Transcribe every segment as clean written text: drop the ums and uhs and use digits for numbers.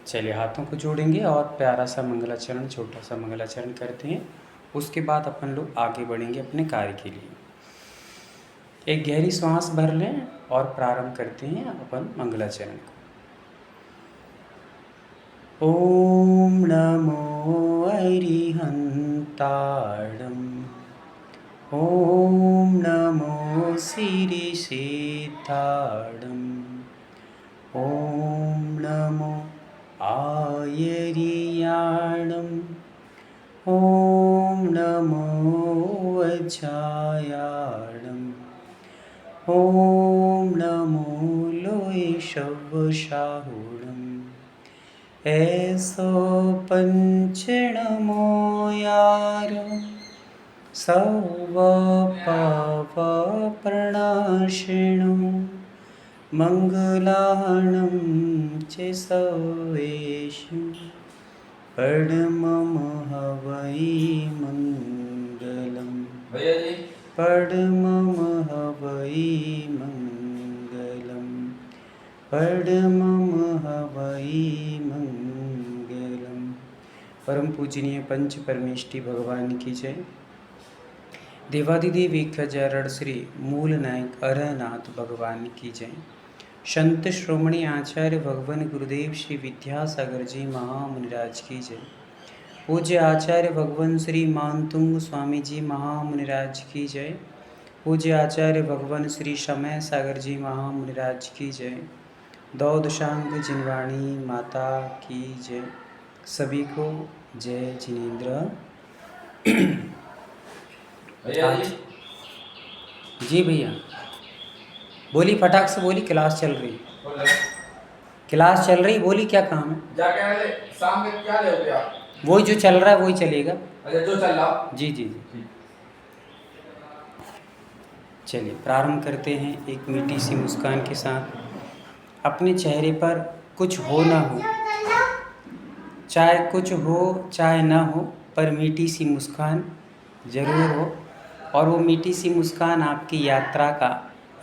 चलिए हाथों को जोड़ेंगे और प्यारा सा मंगलाचरण, छोटा सा मंगलाचरण करते हैं। उसके बाद अपन लोग आगे बढ़ेंगे अपने कार्य के लिए। एक गहरी सांस भर लें और प्रारंभ करते हैं अपन मंगलाचरण को। ओम नमो अरिहंताणं, ओम नमो श्रीसिद्धाणं, ओम नमो आयर्याणं, ओम नमो वज्रायाणं, ओम नमो लोयशवशाहुणं। ऐसो पंचनमो यार सर्वपापप्रणाशिनो मंगलानं च सर्वेषु परमं हवै मंगलम्। परमं हवै मंगलम्, परमं हवै मंगलम्। परम पूजनीय पंच परमेष्टि भगवान की जय। देवादिदेव एक श्री मूल नायक अरहनाथ भगवान की जय। संत श्रोमणी आचार्य भगवान गुरुदेव श्री विद्यासागर जी महामुनिराज की जय। पूज्य आचार्य भगवान श्री मानतुंग स्वामी जी महामुनिराज की जय। पूज्य आचार्य भगवान श्री समय सागर जी महामुनिराज की जय। दौदशांग जिनवाणी माता की जय। सभी को जय जिनेन्द्र। जी भैया बोली, फटाक से बोली, क्लास चल रही। क्लास चल रही, बोली क्या काम है? शाम में क्या ले आप? वही जो चल रहा है वही चलेगा। अच्छा जो चल रहा। जी जी जी। चलिए प्रारंभ करते हैं एक मीठी सी मुस्कान के साथ। अपने चेहरे पर कुछ हो ना हो, चाहे कुछ हो चाहे ना हो, पर मीठी सी मुस्कान ज़रूर हो। और वो मीठी सी मुस्कान आपकी यात्रा का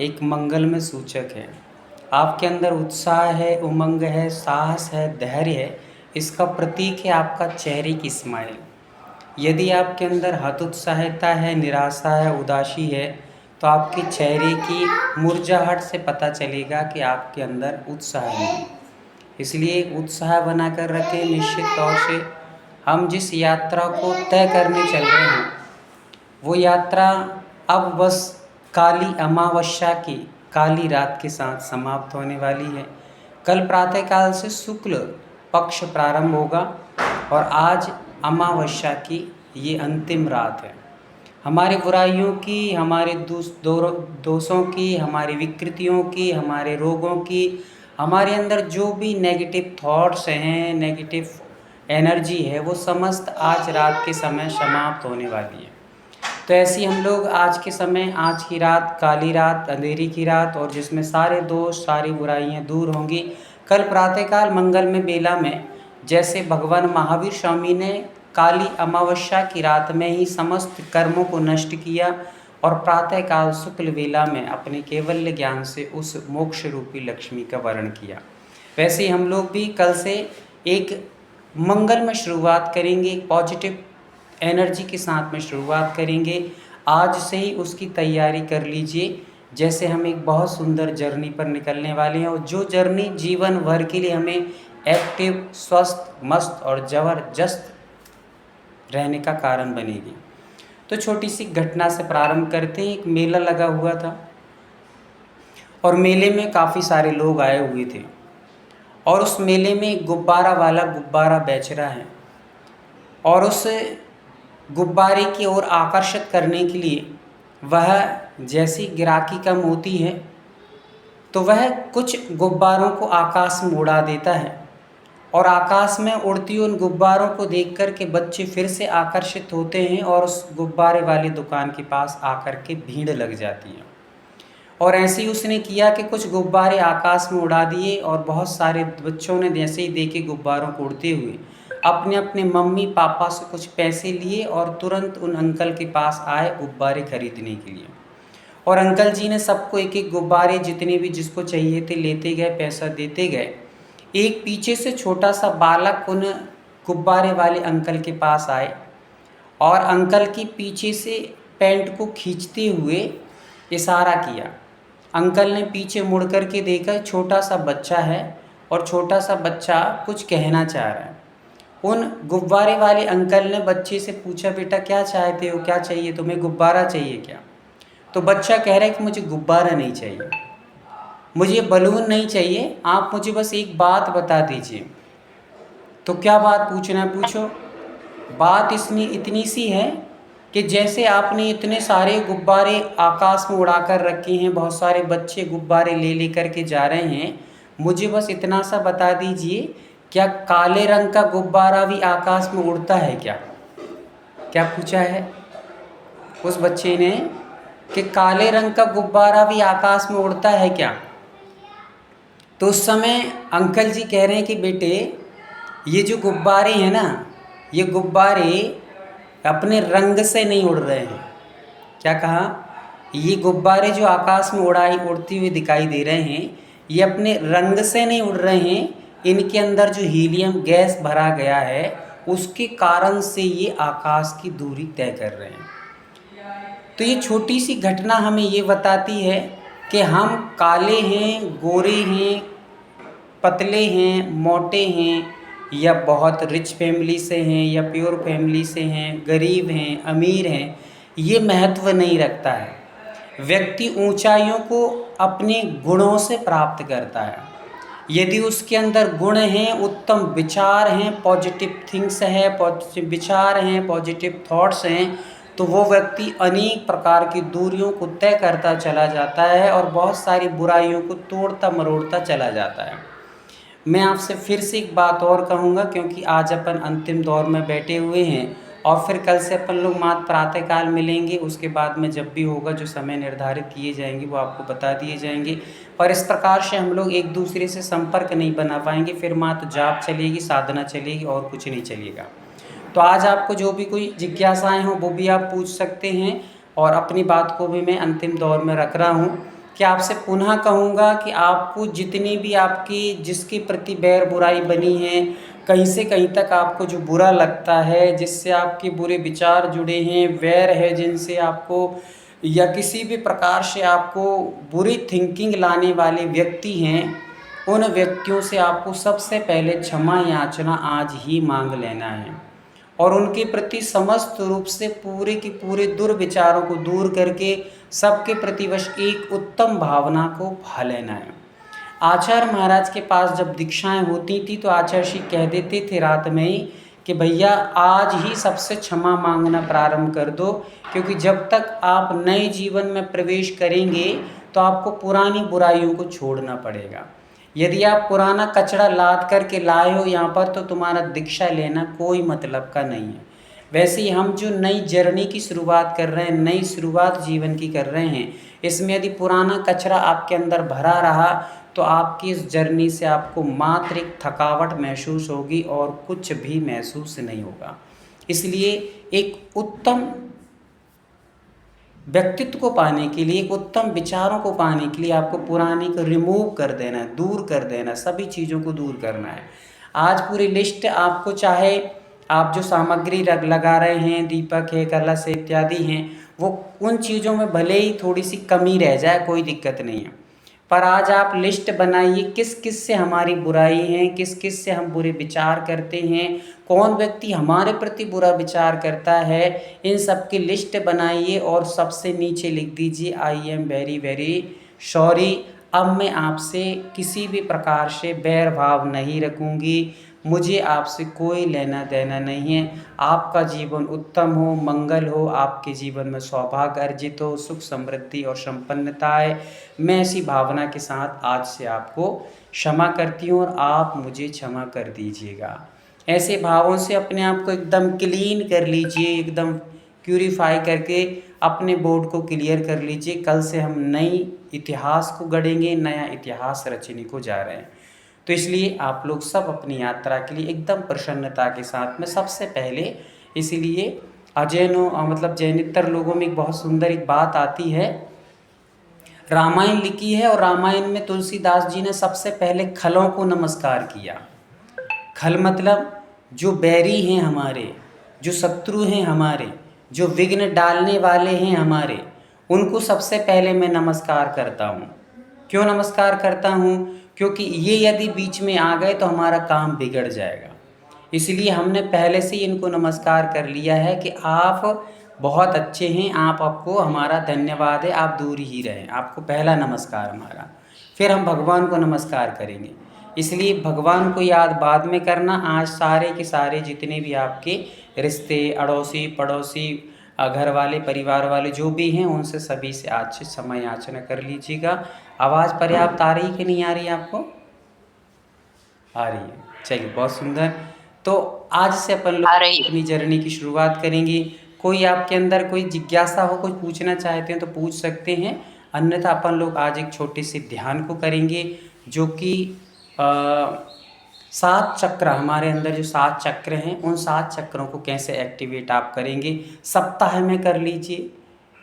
एक मंगलमय सूचक है। आपके अंदर उत्साह है, उमंग है, साहस है, धैर्य है। इसका प्रतीक है आपका चेहरे की स्माइल। यदि आपके अंदर हतोत्साहिता है, निराशा है, उदासी है, तो आपके चेहरे की मुरझाहट से पता चलेगा कि आपके अंदर उत्साह नहीं। इसलिए उत्साह बनाकर रखें। निश्चित तौर से हम जिस यात्रा को तय करने चल रहे हैं वो यात्रा अब बस काली अमावस्या की काली रात के साथ समाप्त होने वाली है। कल प्रातःकाल से शुक्ल पक्ष प्रारंभ होगा और आज अमावस्या की ये अंतिम रात है। हमारी बुराइयों की, हमारे दोषों की, हमारी विकृतियों की, हमारे रोगों की, हमारे अंदर जो भी नेगेटिव थॉट्स हैं, नेगेटिव एनर्जी है, वो समस्त आज रात के समय समाप्त होने वाली है। तो ऐसी हम लोग आज के समय, आज की रात काली रात, अंधेरी की रात, और जिसमें सारे दोष सारी बुराइयां दूर होंगी। कल प्रातःकाल मंगल में बेला में जैसे भगवान महावीर स्वामी ने काली अमावस्या की रात में ही समस्त कर्मों को नष्ट किया और प्रातःकाल शुक्ल वेला में अपने केवल्य ज्ञान से उस मोक्ष रूपी लक्ष्मी का वर्ण किया, वैसे ही हम लोग भी कल से एक मंगल में शुरुआत करेंगे, एक पॉजिटिव एनर्जी के साथ में शुरुआत करेंगे। आज से ही उसकी तैयारी कर लीजिए, जैसे हम एक बहुत सुंदर जर्नी पर निकलने वाले हैं और जो जर्नी जीवन भर के लिए हमें एक्टिव, स्वस्थ, मस्त और ज़बरदस्त रहने का कारण बनेगी। तो छोटी सी घटना से प्रारंभ करते हैं। एक मेला लगा हुआ था और मेले में काफ़ी सारे लोग आए हुए थे और उस मेले में गुब्बारा वाला गुब्बारा बेच रहा है और उस गुब्बारे की ओर आकर्षित करने के लिए वह जैसी ग्राहकी का मोती है तो वह कुछ गुब्बारों को आकाश में उड़ा देता है और आकाश में उड़ती उन गुब्बारों को देखकर के बच्चे फिर से आकर्षित होते हैं और उस गुब्बारे वाली दुकान के पास आकर के भीड़ लग जाती है। और ऐसे ही उसने किया कि कुछ गुब्बारे आकाश में उड़ा दिए और बहुत सारे बच्चों ने जैसे ही देखे गुब्बारों को उड़ते हुए अपने अपने मम्मी पापा से कुछ पैसे लिए और तुरंत उन अंकल के पास आए गुब्बारे खरीदने के लिए। और अंकल जी ने सबको एक एक गुब्बारे जितने भी जिसको चाहिए थे लेते गए, पैसा देते गए। एक पीछे से छोटा सा बालक उन गुब्बारे वाले अंकल के पास आए और अंकल की पीछे से पैंट को खींचते हुए इशारा किया। अंकल ने पीछे मुड़ कर के देखा, छोटा सा बच्चा है और छोटा सा बच्चा कुछ कहना चाह रहा है। उन गुब्बारे वाले अंकल ने बच्चे से पूछा, बेटा क्या चाहते हो, क्या चाहिए तुम्हें, गुब्बारा चाहिए क्या? तो बच्चा कह रहा है कि मुझे गुब्बारा नहीं चाहिए, मुझे बलून नहीं चाहिए, आप मुझे बस एक बात बता दीजिए। तो क्या बात पूछना है पूछो। बात इसमें इतनी सी है कि जैसे आपने इतने सारे गुब्बारे आकाश में उड़ा कर रखे हैं, बहुत सारे बच्चे गुब्बारे ले ले कर के जा रहे हैं, मुझे बस इतना सा बता दीजिए, क्या काले रंग का गुब्बारा भी आकाश में उड़ता है क्या? क्या पूछा है उस बच्चे ने कि काले रंग का गुब्बारा भी आकाश में उड़ता है क्या? तो उस समय अंकल जी कह रहे हैं कि बेटे, ये जो गुब्बारे हैं ना, ये गुब्बारे अपने रंग से नहीं उड़ रहे हैं। क्या कहा? ये गुब्बारे जो आकाश में उड़ती हुई दिखाई दे रहे हैं, ये अपने रंग से नहीं उड़ रहे हैं, इनके अंदर जो हीलियम गैस भरा गया है उसके कारण से ये आकाश की दूरी तय कर रहे हैं। तो ये छोटी सी घटना हमें ये बताती है कि हम काले हैं, गोरे हैं, पतले हैं, मोटे हैं, या बहुत रिच फैमिली से हैं या प्योर फैमिली से हैं, गरीब हैं, अमीर हैं, ये महत्व नहीं रखता है। व्यक्ति ऊंचाइयों को अपने गुणों से प्राप्त करता है। यदि उसके अंदर गुण हैं, उत्तम विचार हैं, पॉजिटिव थिंग्स है, पॉजिटिव विचार हैं, पॉजिटिव थॉट्स हैं, तो वो व्यक्ति अनेक प्रकार की दूरियों को तय करता चला जाता है और बहुत सारी बुराइयों को तोड़ता मरोड़ता चला जाता है। मैं आपसे फिर से एक बात और कहूँगा, क्योंकि आज अपन अंतिम दौर में बैठे हुए हैं और फिर कल से अपन लोग मात्र प्रातःकाल मिलेंगे। उसके बाद में जब भी होगा, जो समय निर्धारित किए जाएंगे वो आपको बता दिए जाएंगे। पर इस प्रकार से हम लोग एक दूसरे से संपर्क नहीं बना पाएंगे, फिर मात्र जाप चलेगी, साधना चलेगी और कुछ नहीं चलेगा। तो आज आपको जो भी कोई जिज्ञासाएँ हों वो भी आप पूछ सकते हैं, और अपनी बात को भी मैं अंतिम दौर में रख रहा हूँ कि आपसे पुनः कहूँगा कि आपको जितनी भी आपकी जिसके प्रति बैर बुराई बनी है, कहीं से कहीं तक आपको जो बुरा लगता है, जिससे आपके बुरे विचार जुड़े हैं, वैर है जिनसे आपको, या किसी भी प्रकार से आपको बुरी थिंकिंग लाने वाले व्यक्ति हैं, उन व्यक्तियों से आपको सबसे पहले क्षमा याचना आज ही मांग लेना है और उनके प्रति समस्त रूप से पूरे के पूरे दुर्विचारों को दूर करके सबके प्रति वश एक उत्तम भावना को भा लेना है। आचार्य महाराज के पास जब दीक्षाएं होती थी तो आचार्य जी कह देते थे रात में ही कि भैया आज ही सबसे क्षमा मांगना प्रारंभ कर दो, क्योंकि जब तक आप नए जीवन में प्रवेश करेंगे तो आपको पुरानी बुराइयों को छोड़ना पड़ेगा। यदि आप पुराना कचरा लाद करके लाए हो यहाँ पर, तो तुम्हारा दीक्षा लेना कोई मतलब का नहीं है। वैसे ही हम जो नई जर्नी की शुरुआत कर रहे हैं, नई शुरुआत जीवन की कर रहे हैं, इसमें यदि पुराना कचरा आपके अंदर भरा रहा तो आपकी इस जर्नी से आपको मात्र एक थकावट महसूस होगी और कुछ भी महसूस नहीं होगा। इसलिए एक उत्तम व्यक्तित्व को पाने के लिए, एक उत्तम विचारों को पाने के लिए आपको पुराने को रिमूव कर देना है, दूर कर देना है, सभी चीज़ों को दूर करना है। आज पूरी लिस्ट आपको, चाहे आप जो सामग्री लगा रहे हैं, दीपक है, कलश है इत्यादि हैं, वो उन चीज़ों में भले ही थोड़ी सी कमी रह जाए, कोई दिक्कत नहीं है, पर आज आप लिस्ट बनाइए किस किस से हमारी बुराई है, किस किस से हम बुरे विचार करते हैं, कौन व्यक्ति हमारे प्रति बुरा विचार करता है, इन सब की लिस्ट बनाइए और सबसे नीचे लिख दीजिए I am very very sorry. अब मैं आपसे किसी भी प्रकार से बैर भाव नहीं रखूँगी, मुझे आपसे कोई लेना देना नहीं है। आपका जीवन उत्तम हो, मंगल हो, आपके जीवन में सौभाग्य अर्जित हो, सुख समृद्धि और संपन्नता आए। मैं ऐसी भावना के साथ आज से आपको क्षमा करती हूँ और आप मुझे क्षमा कर दीजिएगा। ऐसे भावों से अपने आप को एकदम क्लीन कर लीजिए, एकदम प्यूरीफाई करके अपने बोर्ड को क्लियर कर लीजिए। कल से हम नई इतिहास को गढ़ेंगे, नया इतिहास रचने को जा रहे हैं। तो इसलिए आप लोग सब अपनी यात्रा के लिए एकदम प्रसन्नता के साथ में, सबसे पहले इसीलिए जैनितर लोगों में एक बहुत सुंदर एक बात आती है, रामायण लिखी है और रामायण में तुलसीदास जी ने सबसे पहले खलों को नमस्कार किया। खल मतलब जो बैरी हैं हमारे, जो शत्रु हैं हमारे, जो विघ्न डालने वाले हैं हमारे, उनको सबसे पहले मैं नमस्कार करता हूँ। क्यों नमस्कार करता हूँ? क्योंकि ये यदि बीच में आ गए तो हमारा काम बिगड़ जाएगा। इसलिए हमने पहले से ही इनको नमस्कार कर लिया है कि आप बहुत अच्छे हैं, आपको हमारा धन्यवाद है, आप दूर ही रहें। आपको पहला नमस्कार हमारा। फिर हम भगवान को नमस्कार करेंगे। इसलिए भगवान को याद बाद में करना। आज सारे के सारे जितने भी आपके रिश्ते, अड़ोसी पड़ोसी, घर वाले, परिवार वाले जो भी हैं, उनसे सभी से आज से समय याचना कर लीजिएगा। आवाज़ पर्याप्त आ रही कि नहीं आ रही आपको? आ रही है। चलिए, बहुत सुंदर। तो आज से अपन लोग अपनी जर्नी की शुरुआत करेंगे। कोई आपके अंदर कोई जिज्ञासा हो, कुछ पूछना चाहते हैं तो पूछ सकते हैं, अन्यथा अपन लोग आज एक छोटे से ध्यान को करेंगे, जो कि 7 चक्र, हमारे अंदर जो 7 चक्र हैं, उन 7 चक्रों को कैसे एक्टिवेट आप करेंगे। सप्ताह में कर लीजिए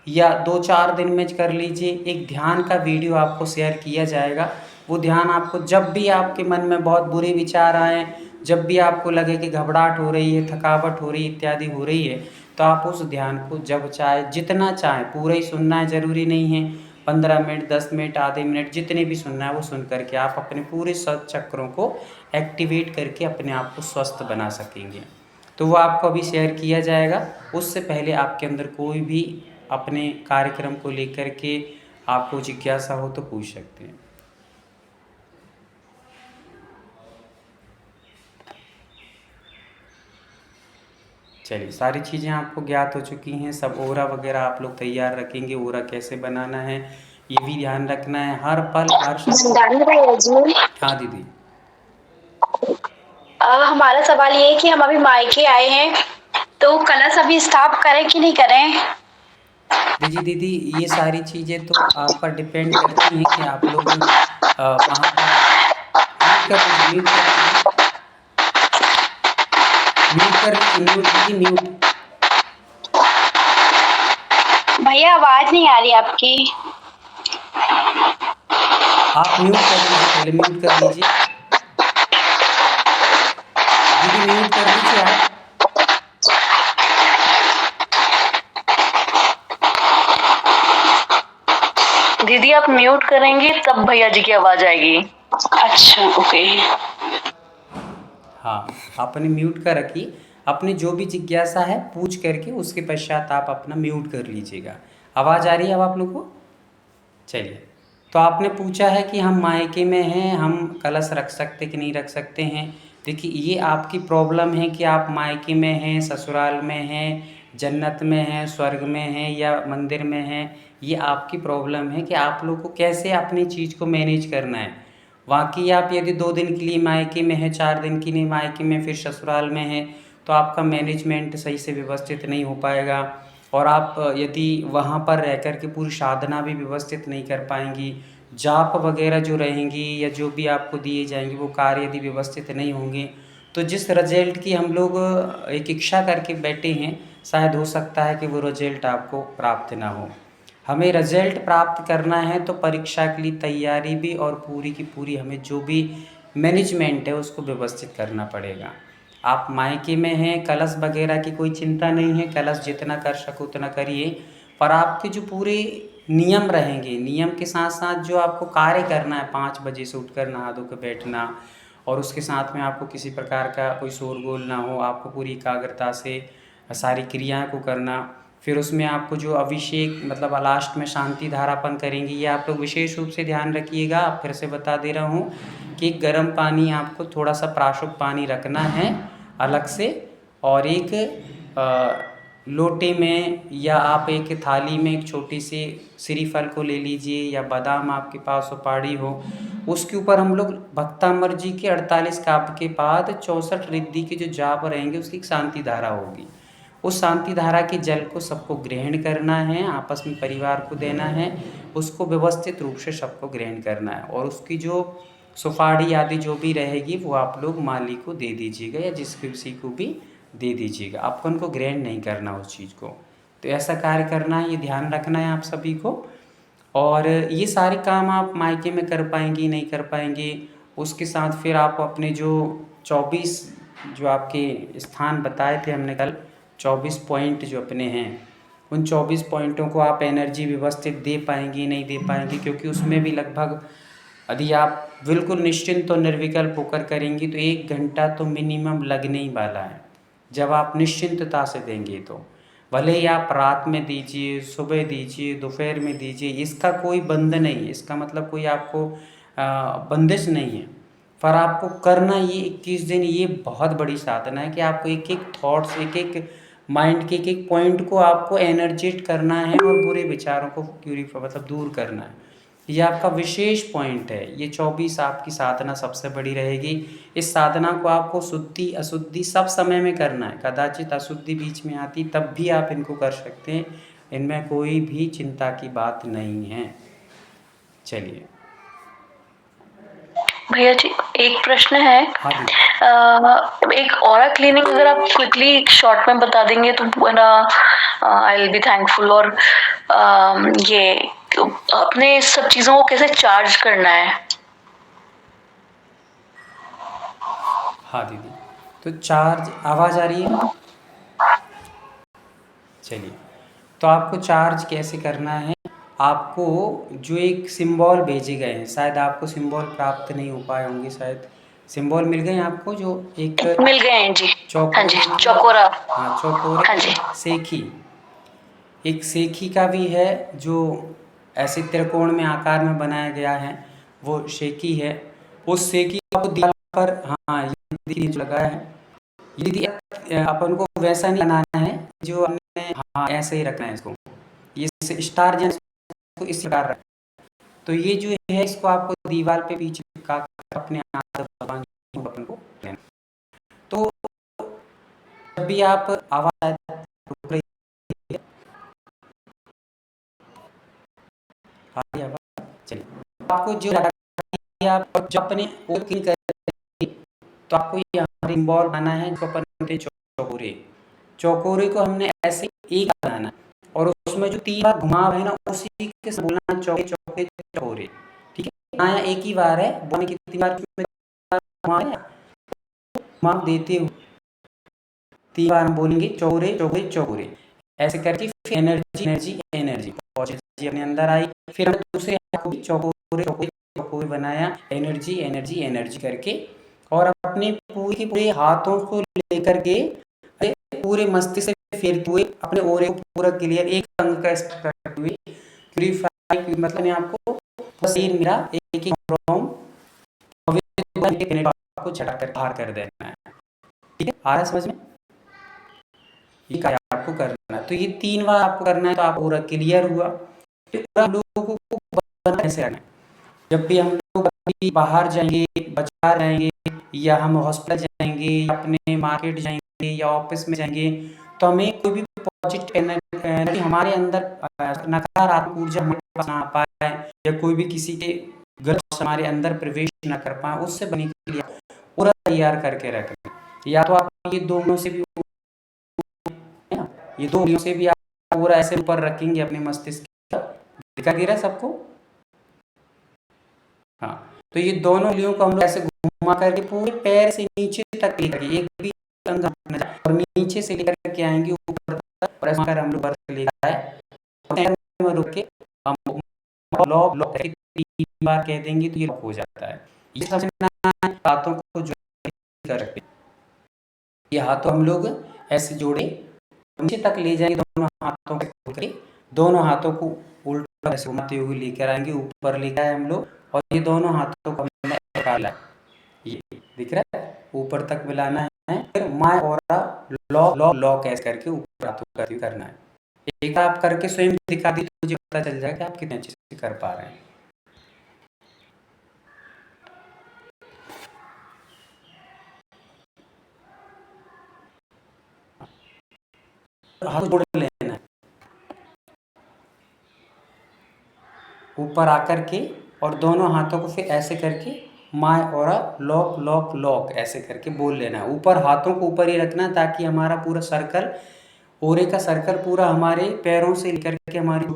या 2-4 दिन में कर लीजिए। एक ध्यान का वीडियो आपको शेयर किया जाएगा। वो ध्यान आपको जब भी आपके मन में बहुत बुरे विचार आएँ, जब भी आपको लगे कि घबराहट हो रही है, थकावट हो रही है, इत्यादि हो रही है, तो आप उस ध्यान को जब चाहे, जितना चाहें, पूरा ही सुनना है, ज़रूरी नहीं है। 15 मिनट, 10 मिनट, आधे मिनट, जितने भी सुनना है वो सुन करके आप अपने पूरे 7 चक्रों को एक्टिवेट करके अपने आप को स्वस्थ बना सकेंगे। तो वो आपको अभी शेयर किया जाएगा। उससे पहले आपके अंदर कोई भी अपने कार्यक्रम को लेकर के आपको जिज्ञासा हो तो पूछ सकते हैं। चलिए, सारी चीज़ें आपको ज्ञात हो चुकी हैं। सब ओरा वगैरह आप लोग तैयार रखेंगे। ओरा कैसे बनाना है ये भी ध्यान रखना है। हर पल हर हाँ दीदी। हमारा सवाल ये है कि हम अभी मायके आए हैं, तो कलश अभी स्थाप करें कि नहीं करें? देखिए दीदी, ये सारी चीज़ें तो आप पर डिपेंड करती हैं कि आप लोग वहाँ पर म्यूट कर लीजिए, म्यूट। भैया आवाज नहीं आ रही आपकी। आप म्यूट कर लीजिए, पहले म्यूट कर लीजिए दीदी, म्यूट कर लीजिए आप। दीदी आप म्यूट करेंगे तब भैया जी की आवाज आएगी। अच्छा, ओके। हाँ, आपने म्यूट कर रखी। अपनी जो भी जिज्ञासा है पूछ करके उसके पश्चात आप अपना म्यूट कर लीजिएगा। आवाज़ आ रही है अब आप लोग को? चलिए, तो आपने पूछा है कि हम मायके में हैं, हम कलश रख सकते कि नहीं रख सकते हैं। देखिए, ये आपकी प्रॉब्लम है कि आप मायके में हैं, ससुराल में हैं, जन्नत में हैं, स्वर्ग में हैं या मंदिर में हैं। ये आपकी प्रॉब्लम है कि आप लोग को कैसे अपनी चीज़ को मैनेज करना है। बाकी आप यदि 2 दिन के लिए मायके में हैं, 4 दिन के लिए मायके में, फिर ससुराल में हैं, तो आपका मैनेजमेंट सही से व्यवस्थित नहीं हो पाएगा। और आप यदि वहाँ पर रह कर के पूरी साधना भी व्यवस्थित नहीं कर पाएंगी, जाप वगैरह जो रहेंगी या जो भी आपको दिए जाएंगे वो कार्य यदि व्यवस्थित नहीं होंगे, तो जिस रिजल्ट की हम लोग एक इच्छा करके बैठे हैं, शायद हो सकता है कि वो रिजल्ट आपको प्राप्त ना हो। हमें रिजल्ट प्राप्त करना है तो परीक्षा के लिए तैयारी भी और पूरी की पूरी हमें जो भी मैनेजमेंट है उसको व्यवस्थित करना पड़ेगा। आप मायके में हैं, कलश वगैरह की कोई चिंता नहीं है, कलश जितना कर सको उतना करिए। पर आपके जो पूरे नियम रहेंगे, नियम के साथ साथ जो आपको कार्य करना है, 5 बजे से उठकर नहा धो के बैठना, और उसके साथ में आपको किसी प्रकार का कोई शोरगुल ना हो, आपको पूरी एकाग्रता से सारी क्रियाओं को करना। फिर उसमें आपको जो अभिषेक मतलब लास्ट में शांति धारापन करेंगी, ये आप लोग विशेष रूप से ध्यान रखिएगा। आप फिर से बता दे रहा हूँ कि गर्म पानी आपको थोड़ा सा प्राशुक पानी रखना है अलग से, और एक लोटे में या आप एक थाली में एक छोटी सी श्रीफल को ले लीजिए, या बादाम आपके पास हो, पाड़ी हो, उसके ऊपर हम लोग भक्तामर जी के 48 काव्य के बाद 64 रिद्धि के जो जाप रहेंगे उसकी एक शांति धारा होगी। उस शांति धारा के जल को सबको ग्रहण करना है, आपस में परिवार को देना है, उसको व्यवस्थित रूप से सबको ग्रहण करना है, और उसकी जो सुपारी आदि जो भी रहेगी वो आप लोग माली को दे दीजिएगा या जिस किसी को भी दे दीजिएगा। अपन को ग्रहण नहीं करना उस चीज़ को। तो ऐसा कार्य करना है, ये ध्यान रखना है आप सभी को। और ये सारे काम आप मायके में कर पाएंगी नहीं कर पाएंगे। उसके साथ फिर आप अपने जो 24 जो आपके स्थान बताए थे हमने कल, 24 पॉइंट जो अपने हैं, उन 24 पॉइंटों को आप एनर्जी व्यवस्थित दे पाएंगी नहीं दे पाएंगी, क्योंकि उसमें भी लगभग यदि आप बिल्कुल निश्चिंत और निर्विकल्प होकर करेंगी तो 1 घंटा तो मिनिमम लगने ही वाला है। जब आप निश्चिंतता से देंगे तो भले ही आप रात में दीजिए, सुबह दीजिए, दोपहर में दीजिए, इसका कोई बंध नहीं है, इसका मतलब कोई आपको बंदिश नहीं है। पर आपको करना ये 21 दिन, ये बहुत बड़ी साधना है कि आपको एक एक थॉट्स, एक एक माइंड के एक एक पॉइंट को आपको एनर्जेट करना है और बुरे विचारों को प्यूरीफाई मतलब दूर करना है। ये आपका विशेष पॉइंट है। ये 24 आपकी साधना सबसे बड़ी रहेगी। इस साधना को आपको शुद्धि अशुद्धि सब समय में करना है। कदाचित अशुद्धि बीच में आती तब भी आप इनको कर सकते हैं, इनमें कोई भी चिंता की बात नहीं है। चलिए भैया जी, एक प्रश्न है। हाँ जी। एक ऑरा क्लीनिंग अगर आप क्विकली शॉर्ट में बता देंगे तो ना आई विल बी थैंकफुल। और ये अपने सब चीजों को कैसे चार्ज करना है? हाँ दीदी, तो चार्ज आवाज़ आ रही है? चलिए, तो आपको चार्ज कैसे करना है, आपको जो एक सिंबल भेजे गए हैं, शायद आपको सिंबल प्राप्त नहीं हो पाए होंगे, शायद सिंबल मिल गए आपको, जो एक मिल गए हैं जी। हाँ जी, चौकोर, चौकोरा। हाँ चौकोर, हाँ जी। सेखी, एक सेखी का भी है जो ऐसे त्रिकोण में आकार में बनाया गया है, वो सेखी है। उस सेखी को दीवार पर, हाँ ये दीदी जो लगाया है, यदि अपन को वैसा नहीं बनाना है जो हमने, हाँ ऐसे ही रखना है इसको, ये स्टार जैसे इसको इस प्रकार रखना। तो ये जो है इसको आपको दीवार पे पीछे चिपका कर अपने हाथ भगवान अपन को लेना। तो जब भी आप आवाज रुक रही है, आ रही है आवाज, चलिए, तो आपको जो लगा आप जो अपने ओर की करेंगे, तो आपको यहाँ सिंबल बनाना है जो अपन बोलते हैं चौकोरे। चौकोरे को हमने ऐसे एक बनाना है और उसमें जो 3 बार घुमाव है ना, उसी के साथ बोलना चौके चौके चौकोरे। ठीक है, यहाँ एक ही बार है, बोलने की 3 बार उसमें घुमाव है, घुमाव देते हुए 3 बार हम बोलेंगे चौकोरे चौकोरे चौकोरे, ऐसे करके फिर एनर्जी एनर्जी एनर्जी पॉजिटिव अपने अंदर आई। फिर हमने दूसरे हाथ को भी चौकोरे चौकोरे चौकोरे बनाया, एनर्जी एनर्जी एनर्जी करके, और अपने पूरे के पूरे हाथों को लेकर के पूरे मस्तिष्क से फेरते हुए अपने ओरे को पूरा क्लियर एक अंग का स्पर्श करते हुए प्यूरिफाई, मतलब आपको शरीर मेरा एक एक फ्रॉम आपको झटा कर बाहर कर देना है। ठीक है, आ रहा है समझ में? ये कार्य आपको करना है। तो ये 3 बार आपको करना है, तो आप पूरा क्लियर हुआ। फिर हम लोगों को कैसे रखना है, जब भी हम लोग कभी बाहर जाएंगे, बाजार जाएंगे, या हम हॉस्पिटल जाएंगे, या अपने मार्केट जाएंगे, या ऑफिस में जाएंगे, तो हमें कोई भी पॉजिटिव एनर्जी हमारे अंदर, नकारात्मक ऊर्जा हमारे पास ना आ पाए, या कोई भी किसी के गलत हमारे अंदर प्रवेश ना कर पाए, उससे बने के लिए पूरा तैयार करके रखें। या तो आप ये दोनों से भी, ये दो उंगलियों से भी आप पूरा ऐसे ऊपर रखेंगे अपने मस्तिष्क, दिखाई दे रहा है सबको? हाँ, तो ये दोनों उंगलियों को हम लोग ऐसे घुमा करके पूरे पैर से नीचे तक लेकर, एक भी अंग और नीचे से लेकर के आएंगे ऊपर तक, और ऐसे हम लोग बर्फ लेकर आए और रुक के हम लॉक लॉक 3 बार कह देंगे तो ये लॉक हो जाता है। ये सबसे हाथों को जो कर रखते हैं, ये हाथों हम लोग ऐसे जोड़े नीचे तक ले जाएंगे, दोनों हाथों को करके दोनों हाथों को उल्टा ऐसे घुमाते हुए लेकर आएंगे, ऊपर लेकर आए हम लोग, और ये दोनों हाथों को हमने निकाला, ये दिख रहा है, ऊपर तक मिलाना है। फिर माय और लॉक लॉक लॉक ऐसे करके ऊपर हाथों करके करना है। एक आप करके स्वयं दिखा दी तो मुझे पता चल जाएगा कि आप कितने अच्छे से कर पा रहे हैं। हाथ जोड़ लेना है ऊपर आकर के, और दोनों हाथों को फिर ऐसे करके माय और लॉक लॉक लॉक ऐसे करके बोल लेना है। ऊपर हाथों को ऊपर ही रखना ताकि हमारा पूरा सर्कल, ओरे का सर्कल पूरा हमारे पैरों से लेकर के हमारी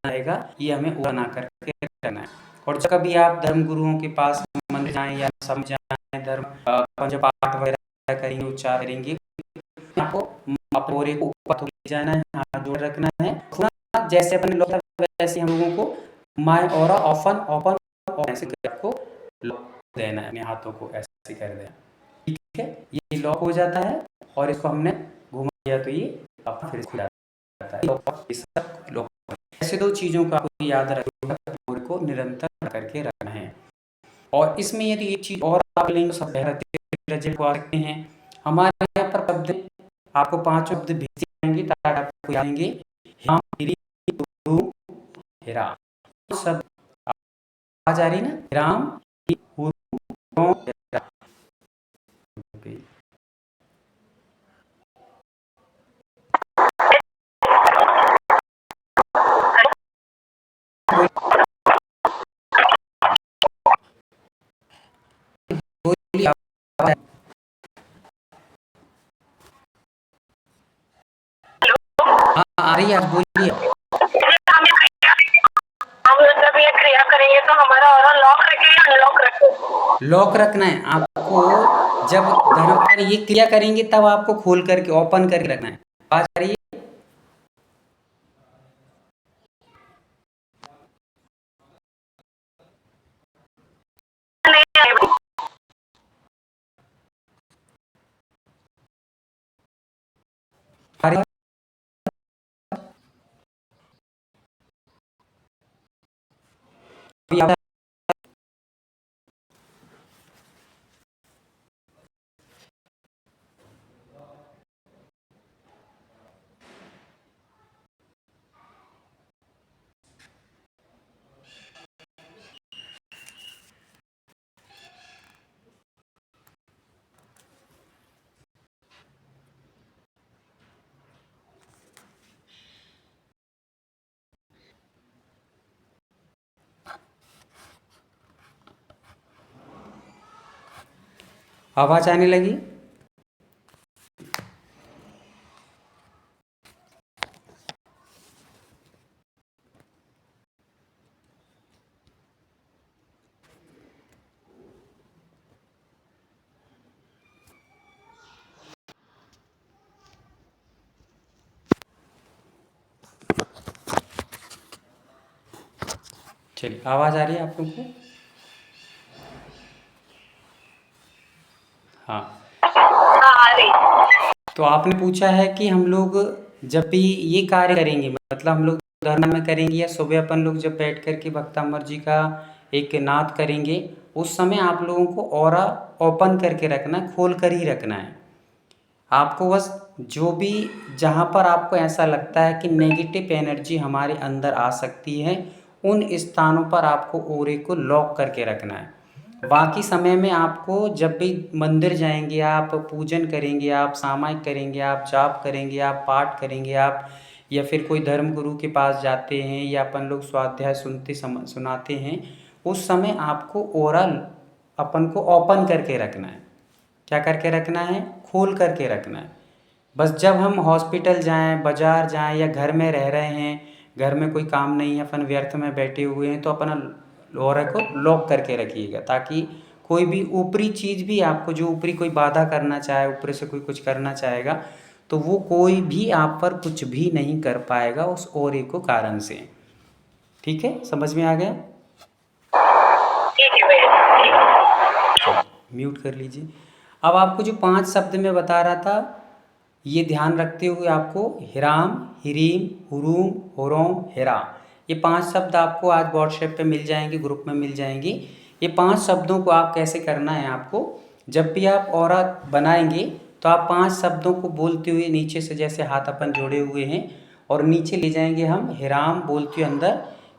आएगा, ये हमें वो बना करके रखना है। और जब कभी आप धर्म गुरुओं के पास मंदिर जाएं या समझ जाएं, धर्म पंच पाठ वगैरह करेंगे, उच्चार करेंगे, आपको अपने ओरे को ऊपर ले जाना है, हाथ जोड़ रखना है, जैसे अपने लोग वैसे हम लोगों को माय ऑरा ओपन ओपन ऐसे आपको लॉक देना है, अपने हाथों को ऐसे कर देना, ठीक है। ये लॉक हो जाता है और इसको हमने घुमा दिया तो ये अपना फिर खुल जाता है। ऐसे दो चीज़ों को आपको याद रखना को निरंतर करके रखना है। और इसमें यदि एक चीज़ और आप लेंगे सब को आ सकते हैं। हमारे यहाँ पर शब्द आपको 5 शब्द भेजे जाएंगे ताकि आपको आएंगे हेरा सब आ जा रही ना, राम आ रही है, आप बोलिए। हम जब ये क्रिया करेंगे तो हमारा ऑरा लॉक रखें या अनलॉक रखें? लॉक रखना है आपको। जब धर्म पर ये क्रिया करेंगे तब आपको खोल करके ओपन करके रखना है। बात आ रही है? आवाज आने लगी? चलिए, आवाज आ रही है आप लोगों को? हाँ, तो आपने पूछा है कि हम लोग जब भी ये कार्य करेंगे, मतलब हम लोग धर्म में करेंगे या सुबह अपन लोग जब बैठ कर के भक्तामर जी का एक नाद करेंगे, उस समय आप लोगों को ऑरा ओपन करके रखना है, खोल कर ही रखना है। आपको बस जो भी जहाँ पर आपको ऐसा लगता है कि नेगेटिव एनर्जी हमारे अंदर आ सकती है, उन स्थानों पर आपको ओरे को लॉक करके रखना है। बाकी समय में आपको जब भी मंदिर जाएंगे, आप पूजन करेंगे, आप सामायिक करेंगे, आप जाप करेंगे, आप पाठ करेंगे, आप या फिर कोई धर्म गुरु के पास जाते हैं या अपन लोग स्वाध्याय सुनाते हैं, उस समय आपको ओरा अपन को ओपन करके रखना है। क्या करके रखना है? खोल करके रखना है। बस जब हम हॉस्पिटल जाएं, बाज़ार जाएं या घर में रह रहे हैं, घर में कोई काम नहीं है, अपन व्यर्थ में बैठे हुए हैं, तो अपना ऑरा को लॉक करके रखिएगा, ताकि कोई भी ऊपरी चीज़ भी आपको, जो ऊपरी कोई बाधा करना चाहे, ऊपर से कोई कुछ करना चाहेगा, तो वो कोई भी आप पर कुछ भी नहीं कर पाएगा उस ऑरे को कारण से। ठीक है, समझ में आ गया? म्यूट कर लीजिए। अब आपको जो 5 शब्द मैं बता रहा था, ये ध्यान रखते हुए आपको हिराम, हिरीम, हुरूम, होरोम, हेरा, ये 5 शब्द आपको आज व्हाट्सएप पे मिल जाएंगे, ग्रुप में मिल जाएंगे। ये 5 शब्दों को आप कैसे करना है आपको, जब भी आप ऑरा बनाएंगे तो आप 5 शब्दों को बोलते हुए नीचे से, जैसे हाथ अपन जोड़े हुए हैं, और नीचे ले जाएंगे हम हिराम बोलते हुए अंदर,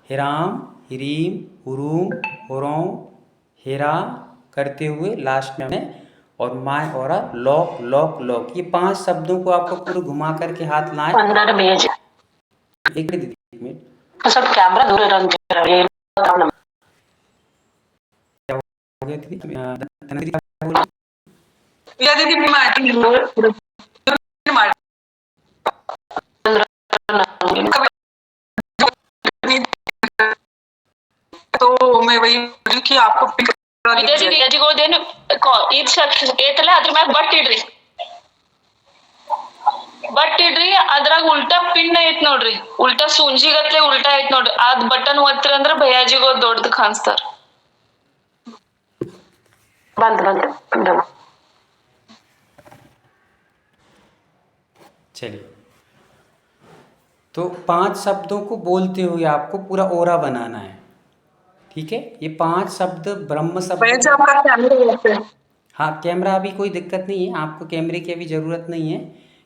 हिराम, हिरीम, हुरूम, होरोम, हेरा करते हुए लास्ट में हमें, और my aura lock lock lock, ये 5 शब्दों को आपको पूरे घुमा करके हाथ लाएं। अंदर भेज एक मिनट, तो सब कैमरा दूर रन कर रहे हैं। क्या हो गया दीदी? धना दीदी क्या बोल रही? या दीदी माटी నుంచి आपको ವಿದ್ಯಾರ್ಥಿಗಳಿಗೂ ದೇನು ಏತಲ್ಲ ಅದ್ರ ಮ್ಯಾಗ ಬಟ್ ಇಡ್ರಿ ಅದ್ರಾಗ ಉಲ್ಟಾ ಪಿನ್ ಐತ್ ನೋಡ್ರಿ, ಉಲ್ಟಾ ಸೂಂಜಿಗತ್ಲೆ ಉಲ್ಟಾ ಐತ್ ನೋಡ್ರಿ, ಅದ್ ಬಟನ್ ಒತ್ತಿರ ಅಂದ್ರ ಭಯ್ಯಾಜಿಗೂ ದೊಡ್ಡದು ಕಾಣಿಸ್ತಾರ. ಬಂದ್ चलिए, तो 5 शब्दों को बोलते हुए आपको पूरा ओरा बनाना है, ठीक है। ये 5 शब्द ब्रह्म शब्द। भैया जी आपका कैमरा कैसे है? हाँ, कैमरा अभी कोई दिक्कत नहीं है, आपको कैमरे की अभी ज़रूरत नहीं है।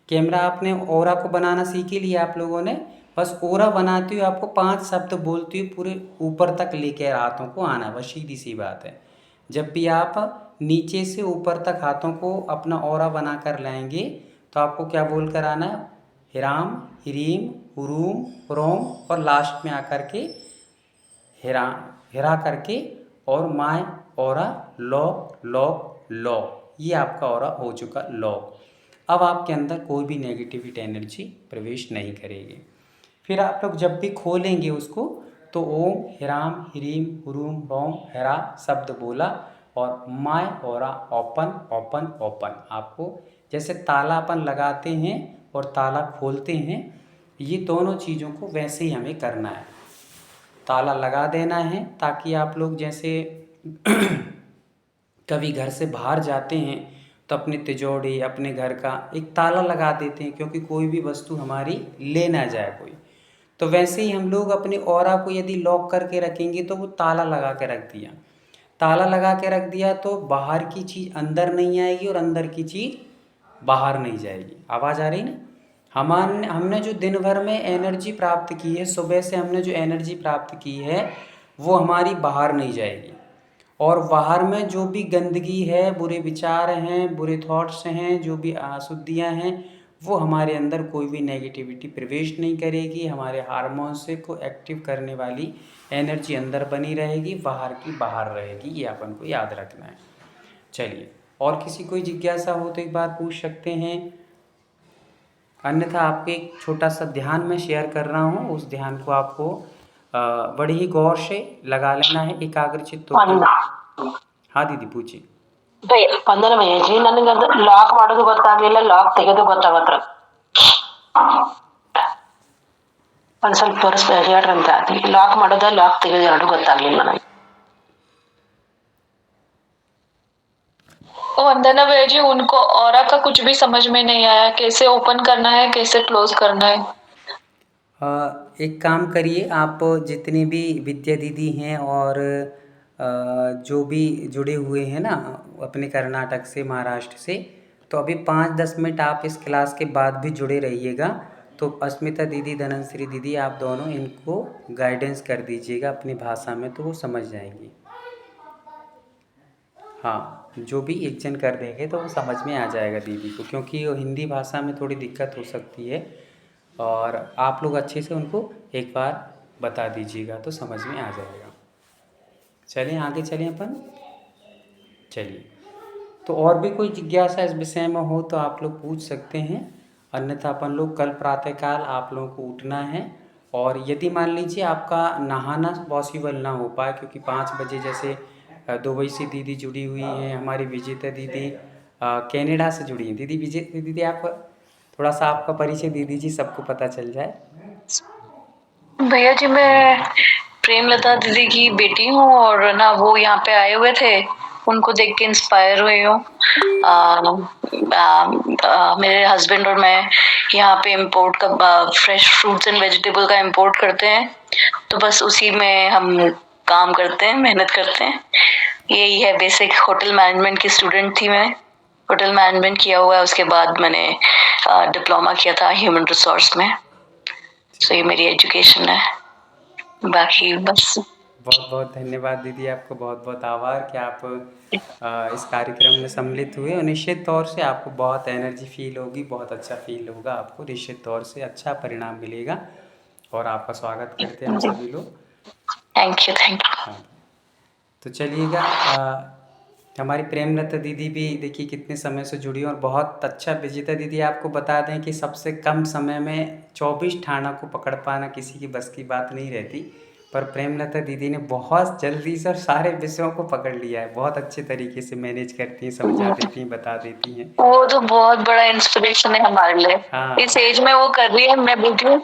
कैमरा आपने ओरा को बनाना सीख ही लिया आप लोगों ने। बस ओरा बनाते हुए आपको 5 शब्द बोलते हुए पूरे ऊपर तक लेकर हाथों को आना, बस सीधी सी बात है। जब भी आप नीचे से ऊपर तक हाथों को अपना ओरा बना कर लाएंगे तो आपको क्या बोल कर आना है, हिराम, हिरीम, हुरूम, रोम, और लास्ट में आकर के हिरा करके और my, aura, low, lock, law. ये आपका ओरा हो चुका लॉक। अब आपके अंदर कोई भी नेगेटिविटी एनर्जी प्रवेश नहीं करेगी। फिर आप लोग जब भी खोलेंगे उसको तो ओम, हिराम, हिरीम, हुरूम, रोम, हिरा शब्द बोला और my, aura, open, open, open. आपको जैसे ताला अपन लगाते हैं और ताला खोलते हैं, ये दोनों चीज़ों को वैसे ही हमें करना है। ताला लगा देना है ताकि आप लोग जैसे कभी घर से बाहर जाते हैं तो अपने तिजोरी, अपने घर का एक ताला लगा देते हैं, क्योंकि कोई भी वस्तु हमारी ले ना जाए कोई। तो वैसे ही हम लोग अपने ऑरा को यदि लॉक करके रखेंगे तो वो ताला लगा के रख दिया, ताला लगा के रख दिया तो बाहर की चीज़ अंदर नहीं आएगी और अंदर की चीज़ बाहर नहीं जाएगी। आवाज़ आ रही ना। हमने जो दिन भर में एनर्जी प्राप्त की है, सुबह से हमने जो एनर्जी प्राप्त की है वो हमारी बाहर नहीं जाएगी, और बाहर में जो भी गंदगी है, बुरे विचार हैं, बुरे थॉट्स हैं, जो भी अशुद्धियाँ हैं, वो हमारे अंदर कोई भी नेगेटिविटी प्रवेश नहीं करेगी। हमारे हार्मोन्स को एक्टिव करने वाली एनर्जी अंदर बनी रहेगी, बाहर की बाहर रहेगी। ये अपन को याद रखना है। चलिए, और किसी कोई जिज्ञासा हो तो एक बात पूछ सकते हैं, अन्यथा आपके एक छोटा सा ध्यान मैं शेयर कर रहा हूँ, उस ध्यान को आपको बड़ी ही गौर से लगा लेना है, एकाग्रचित्त होकर। हाँ दीदी पूछिए। ಬಂದನ ಭಯ್ಯಾಜಿ, ನನಗೆ ಅದು ಲಾಕ್ ಮಾಡೋದು ಗೊತ್ತಾಗ್ಲಿಲ್ಲ, ಲಾಕ್ ತೆಗೆದು ಗೊತ್ತಾಗತ್ರ. ಒಂದ್ ಸ್ವಲ್ಪ ತೋರಿಸ್ಬೇಕು ಹೇಳ್ರಂತ. ಲಾಕ್ ಮಾಡೋದ ಲಾಕ್ ತೆಗೆದು ಎರಡು ಗೊತ್ತಾಗ್ಲಿಲ್ಲ ನನಗೆ. वंदना भैया जी, उनको ऑरा का कुछ भी समझ में नहीं आया, कैसे ओपन करना है, कैसे क्लोज करना है। एक काम करिए, आप जितनी भी विद्या दीदी हैं और जो भी जुड़े हुए हैं ना अपने कर्नाटक से, महाराष्ट्र से, तो अभी 5-10 मिनट आप इस क्लास के बाद भी जुड़े रहिएगा। तो अस्मिता दीदी, धनश्री दीदी, आप दोनों इनको गाइडेंस कर दीजिएगा अपनी भाषा में, तो वो समझ जाएंगी। हाँ, जो भी एक जन कर देंगे तो वो समझ में आ जाएगा दीदी को, क्योंकि वो हिंदी भाषा में थोड़ी दिक्कत हो सकती है, और आप लोग अच्छे से उनको एक बार बता दीजिएगा तो समझ में आ जाएगा। चलिए आगे चलें अपन। चलिए, तो और भी कोई जिज्ञासा इस विषय में हो तो आप लोग पूछ सकते हैं, अन्यथा अपन लोग कल प्रातःकाल आप लोगों को उठना है। और यदि मान लीजिए आपका नहाना पॉसिबल ना हो पाए, क्योंकि 5 बजे जैसे दुबई से दीदी जुड़ी हुई हैं, हमारी विजेता दीदी कनाडा से जुड़ी हैं। दीदी विजेता दीदी, आप थोड़ा सा आपका परिचय दे दीजिए, सबको पता चल जाए। भैया जी, मैं प्रेमलता दीदी की बेटी हूँ, और ना वो यहाँ पे आए हुए थे, उनको देख के इंस्पायर हुई हूँ। मेरे हस्बैंड और मैं यहाँ पे इम्पोर्ट का फ्रेश फ्रूट्स एंड वेजिटेबल का इम्पोर्ट करते हैं, तो बस उसी में हम काम करते हैं, मेहनत करते हैं। यही है बेसिक। होटल मैनेजमेंट की स्टूडेंट थी मैं, होटल मैनेजमेंट किया हुआ है, उसके बाद मैंने डिप्लोमा किया था ह्यूमन रिसोर्स में। सो ये मेरी एजुकेशन है, बाकी बस। बहुत बहुत धन्यवाद दीदी, आपको बहुत बहुत आभार कि आप इस कार्यक्रम में सम्मिलित हुए, और निश्चित तौर से आपको बहुत एनर्जी फील होगी, बहुत अच्छा फील होगा, आपको निश्चित तौर से अच्छा परिणाम मिलेगा, और आपका स्वागत करते हैं हम सभी लोग। Thank you. हाँ, तो चलिएगा, हमारी प्रेमलता दीदी भी देखिए कितने समय से जुड़ी, और बहुत अच्छा। विजेता दीदी, आपको बता दें कि सबसे कम समय में 24 ठाणा को पकड़ पाना किसी की बस की बात नहीं रहती, पर प्रेमलता दीदी ने बहुत जल्दी से और सारे विषयों को पकड़ लिया है, बहुत अच्छे तरीके से मैनेज करती हैं, समझा देती हैं, बता देती हैं। वो तो बहुत बड़ा इंस्पिरेशन है हमारे लिए। हाँ इस एज में वो कर रही है, मैं बोलती हूँ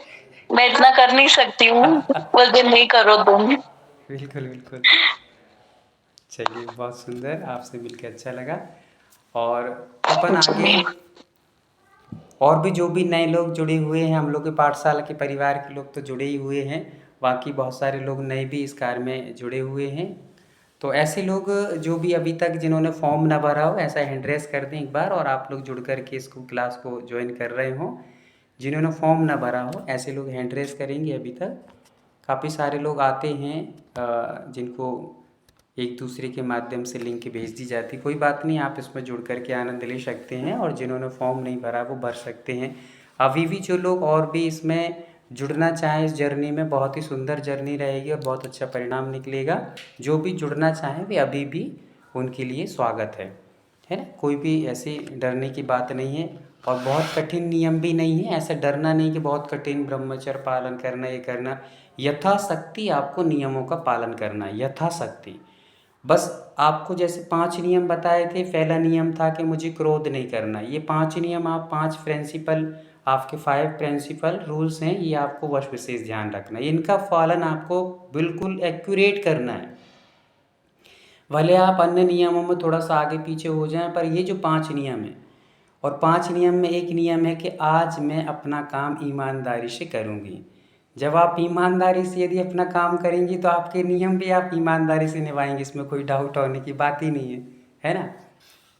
मैं इतना कर नहीं सकती हूँ, बोलते नहीं करो तुम। बिल्कुल बिल्कुल। चलिए बहुत सुंदर, आपसे मिलकर अच्छा लगा। और अपन आगे और भी जो भी नए लोग जुड़े हुए हैं, हम लोग के पाठशाला के परिवार के लोग तो जुड़े ही हुए हैं, बाकी बहुत सारे लोग नए भी इस कार्य में जुड़े हुए हैं। तो ऐसे लोग जो भी अभी तक जिन्होंने फॉर्म ना भरा हो, ऐसा हैंड रेस कर दें एक बार, और आप लोग जुड़ कर के इसको क्लास को ज्वाइन कर रहे हों। जिन्होंने फॉर्म ना भरा हो ऐसे लोग हैंड रेस करेंगे। अभी तक काफ़ी सारे लोग आते हैं जिनको एक दूसरे के माध्यम से लिंक भेज दी जाती। कोई बात नहीं, आप इसमें जुड़ कर के आनंद ले सकते हैं, और जिन्होंने फॉर्म नहीं भरा वो भर सकते हैं। अभी भी जो लोग और भी इसमें जुड़ना चाहें इस जर्नी में, बहुत ही सुंदर जर्नी रहेगी और बहुत अच्छा परिणाम निकलेगा। जो भी जुड़ना चाहें वे अभी भी उनके लिए स्वागत है ना। कोई भी ऐसी डरने की बात नहीं है, और बहुत कठिन नियम भी नहीं है। ऐसा डरना नहीं कि बहुत कठिन ब्रह्मचर्य पालन करना, ये करना। यथाशक्ति आपको नियमों का पालन करना है, यथाशक्ति। बस आपको जैसे 5 नियम बताए थे, पहला नियम था कि मुझे क्रोध नहीं करना। ये 5 नियम, आप 5 प्रिंसिपल, आपके 5 प्रिंसिपल रूल्स हैं, ये आपको वश विशेष ध्यान रखना है। इनका पालन आपको बिल्कुल एक्यूरेट करना है। भले आप अन्य नियमों में थोड़ा सा आगे पीछे हो जाएं, पर ये जो 5 नियम हैं, और 5 नियम में एक नियम है कि आज मैं अपना काम ईमानदारी से करूँगी। जब आप ईमानदारी से यदि अपना काम करेंगी तो आपके नियम भी आप ईमानदारी से निभाएंगे, इसमें कोई डाउट होने की बात ही नहीं है ना।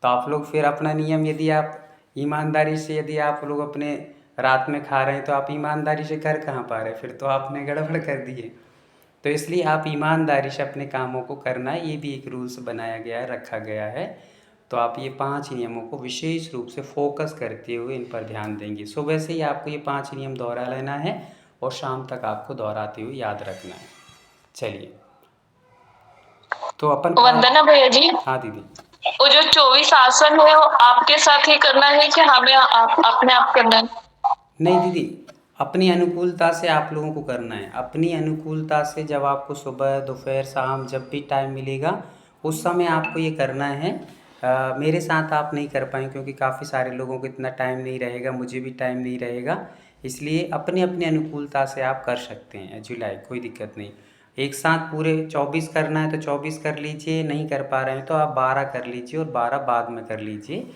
तो आप लोग फिर अपना नियम, यदि आप ईमानदारी से, यदि आप लोग अपने रात में खा रहे हैं तो आप ईमानदारी से कर कहाँ पा रहे, फिर तो आपने गड़बड़ कर दी है। तो इसलिए आप ईमानदारी से अपने कामों को करना है, ये भी एक रूल्स बनाया गया है, रखा गया है। तो आप ये 5 नियमों को विशेष रूप से फोकस करते हुए इन पर ध्यान देंगे। सुबह से ही आपको ये 5 नियम दोहरा लेना है और शाम तक आपको दोहराते हुए याद रखना है। चलिए, तो अपन वंदना भैया जी, हाँ दीदी, वो जो 24 आसन है वो आपके साथ ही करना है कि हमें अपने आप करना है? नहीं दीदी, अपनी अनुकूलता से आप लोगों को करना है। अपनी अनुकूलता से, जब आपको सुबह दोपहर शाम जब भी टाइम मिलेगा उस समय आपको ये करना है। मेरे साथ आप नहीं कर पाएँ क्योंकि काफ़ी सारे लोगों को इतना टाइम नहीं रहेगा, मुझे भी टाइम नहीं रहेगा। इसलिए अपने अपने अनुकूलता से आप कर सकते हैं जुलाई, कोई दिक्कत नहीं। एक साथ पूरे 24 करना है तो 24 कर लीजिए, नहीं कर पा रहे हैं तो आप 12 कर लीजिए और 12 बाद में कर लीजिए।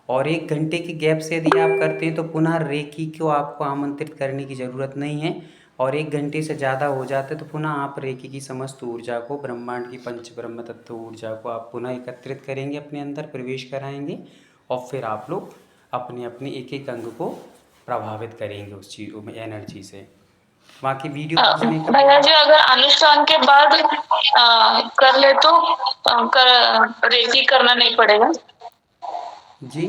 और 1 घंटे के गैप से यदि आप करते हैं तो पुनः रेकी को आपको आमंत्रित करने की ज़रूरत नहीं है। और 1 घंटे से ज़्यादा हो जाते तो पुनः आप रेकी की समस्त ऊर्जा को, ब्रह्मांड की पंच ब्रह्म तत्व ऊर्जा को आप पुनः एकत्रित करेंगे, अपने अंदर प्रवेश कराएंगे, और फिर आप लोग अपने अपने एक एक अंग को प्रभावित करेंगे उस चीज़ में, एनर्जी से। बाकी वीडियो भैया जी, अगर अनुष्ठान के बाद कर ले तो रेकी करना नहीं पड़ेगा जी?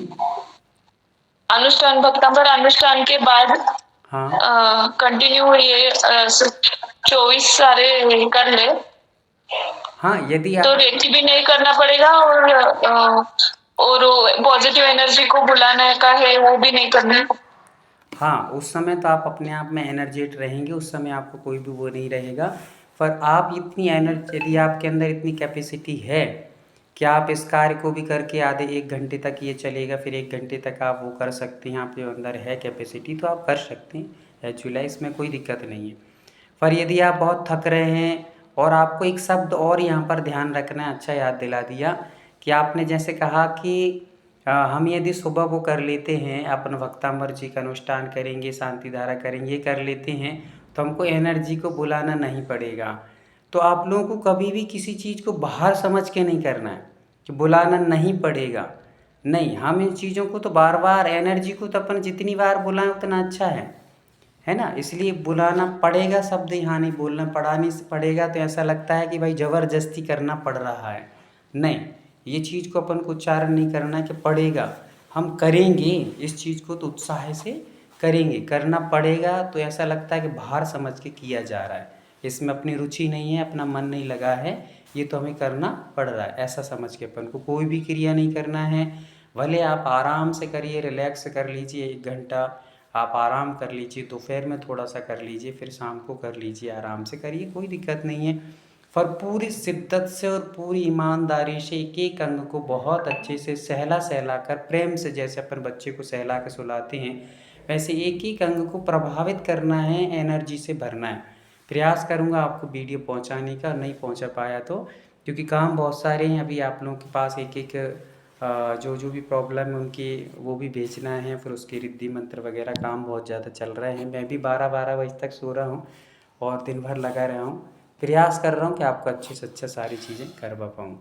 अनुष्ठान भक्तांबर अनुष्ठान के बाद हाँ कंटिन्यू ये 24 सारे कर ले हाँ, यदि तो आप रेकी भी नहीं करना पड़ेगा, और पॉजिटिव एनर्जी को बुलाने का है वो भी नहीं करना। हाँ, उस समय तो आप अपने आप में एनर्जेट रहेंगे, उस समय आपको कोई भी वो नहीं रहेगा। पर आप इतनी एनर्जी, यदि आपके अंदर इतनी कैपेसिटी है कि आप इस कार्य को भी करके आधे 1 घंटे तक ये चलेगा, फिर 1 घंटे तक आप वो कर सकते हैं, आपके अंदर है कैपेसिटी तो आप कर सकते हैं एक्चुअली, इसमें कोई दिक्कत नहीं है। पर यदि आप बहुत थक रहे हैं, और आपको एक शब्द और यहाँ पर ध्यान रखना है, अच्छा याद दिला दिया कि आपने जैसे कहा कि हम यदि सुबह वो कर लेते हैं, अपन भक्तामर जी का अनुष्ठान करेंगे, शांति धारा करेंगे, ये कर लेते हैं तो हमको एनर्जी को बुलाना नहीं पड़ेगा। तो आप लोगों को कभी भी किसी चीज़ को बाहर समझ के नहीं करना है कि बुलाना नहीं पड़ेगा, नहीं। हम इन चीज़ों को तो बार बार, एनर्जी को तो अपन जितनी बार बुलाएं उतना अच्छा है ना। इसलिए बुलाना पड़ेगा शब्द यहाँ नहीं बोलना, पढ़ाने से पड़ेगा तो ऐसा लगता है कि भाई ज़बरदस्ती करना पड़ रहा है, नहीं। ये चीज़ को अपन को उच्चारण नहीं करना है कि पड़ेगा, हम करेंगे इस चीज़ को तो उत्साह से करेंगे। करना पड़ेगा तो ऐसा लगता है कि बाहर समझ के किया जा रहा है, इसमें अपनी रुचि नहीं है, अपना मन नहीं लगा है, ये तो हमें करना पड़ रहा है, ऐसा समझ के अपन को कोई भी क्रिया नहीं करना है। भले आप आराम से करिए, रिलैक्स कर लीजिए 1 घंटा, आप आराम कर लीजिए, दोपहर में थोड़ा सा कर लीजिए, फिर शाम को कर लीजिए, आराम से करिए, कोई दिक्कत नहीं है। पर पूरी शिद्दत से और पूरी ईमानदारी से एक एक अंग को बहुत अच्छे से सहला सहला कर, प्रेम से, जैसे अपन बच्चे को सहला के सुलाते हैं, वैसे एक एक अंग को प्रभावित करना है, एनर्जी से भरना है। प्रयास करूँगा आपको वीडियो पहुँचाने का, नहीं पहुँचा पाया तो क्योंकि काम बहुत सारे हैं अभी आप लोगों के पास, एक एक जो जो भी प्रॉब्लम है उनकी वो भी बेचना है, फिर उसके रिद्धि मंत्र वगैरह काम बहुत ज़्यादा चल रहे हैं। मैं भी 12-12 बजे तक सो रहा हूँ और दिन भर लगा रहा हूँ, प्रयास कर रहा हूँ कि आपको अच्छे से अच्छा सारी चीज़ें करवा पाऊँ।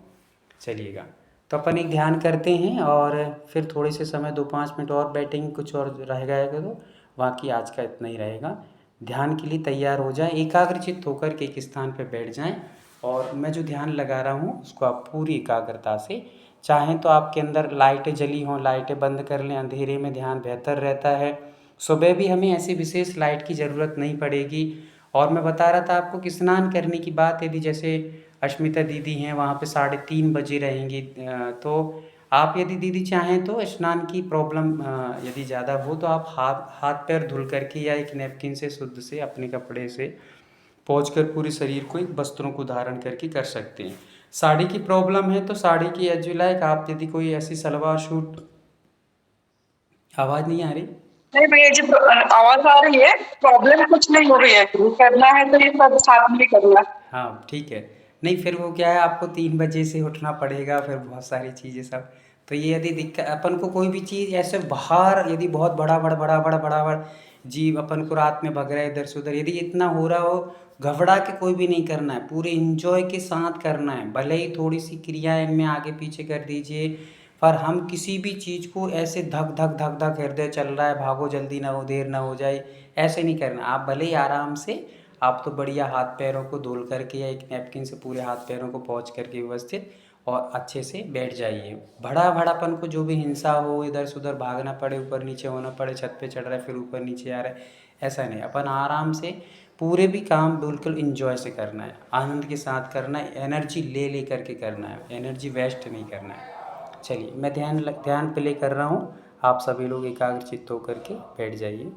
चलिएगा, तो अपन एक ध्यान करते हैं और फिर थोड़े से समय 2-5 मिनट और बैठेंगे, कुछ और रह जाएगा तो बाकी आज का इतना ही रहेगा। ध्यान के लिए तैयार हो जाएं, एकाग्रचित्त होकर के एक स्थान पर बैठ जाएं और मैं जो ध्यान लगा रहा हूँ उसको आप पूरी एकाग्रता से, चाहें तो आपके अंदर लाइटें जली हों, लाइटें बंद कर लें, अंधेरे में ध्यान बेहतर रहता है। सुबह भी हमें ऐसी विशेष लाइट की ज़रूरत नहीं पड़ेगी। और मैं बता रहा था आपको कि स्नान करने की बात, यदि जैसे अश्मिता दीदी हैं वहाँ पे 3:30 बजे रहेंगी, तो आप यदि दीदी चाहें तो स्नान की प्रॉब्लम यदि ज़्यादा हो तो आप हाथ हाथ पैर धुल करके या एक नैपकिन से शुद्ध से अपने कपड़े से पोंछ कर पूरे शरीर को एक वस्त्रों को धारण करके कर सकते हैं। साड़ी की प्रॉब्लम है तो साड़ी की एज यू लाइक, आप यदि कोई ऐसी सलवार सूट, आवाज़ नहीं आ रही? नहीं भैया जी, आवाज आ रही है, प्रॉब्लम कुछ नहीं हो रही है, करना है तो ये सब साथ में करना। हाँ ठीक है। नहीं फिर वो क्या है, आपको 3 बजे से उठना पड़ेगा, फिर बहुत सारी चीज़ें सब, तो ये यदि दिक्कत अपन को कोई भी चीज़ ऐसे बाहर यदि बहुत बड़ा जीव अपन को रात में भग रहा है इधर से उधर, यदि इतना हो रहा हो, घबरा के कोई भी नहीं करना है, पूरे इंजॉय के साथ करना है। भले ही थोड़ी सी क्रियाएं इनमें आगे पीछे कर दीजिए, पर हम किसी भी चीज़ को ऐसे धक धक धक धक हृदय चल रहा है, भागो जल्दी ना हो, देर ना हो जाए, ऐसे नहीं करना। आप भले ही आराम से, आप तो बढ़िया हाथ पैरों को धुल करके या एक नैपकिन से पूरे हाथ पैरों को पोंछ करके व्यवस्थित और अच्छे से बैठ जाइए। भड़ापन को, जो भी हिंसा हो, इधर से उधर भागना पड़े, ऊपर नीचे होना पड़े, छत पे चढ़ रहा है फिर ऊपर नीचे आ रहा है, ऐसा नहीं। अपन आराम से पूरे भी काम बिल्कुल इंजॉय से करना है, आनंद के साथ करना है, एनर्जी ले ले करके करना है, एनर्जी वेस्ट नहीं करना है। चलिए, मैं ध्यान प्ले कर रहा हूँ, आप सभी लोग एकाग्रचित्त होकर के बैठ जाइए।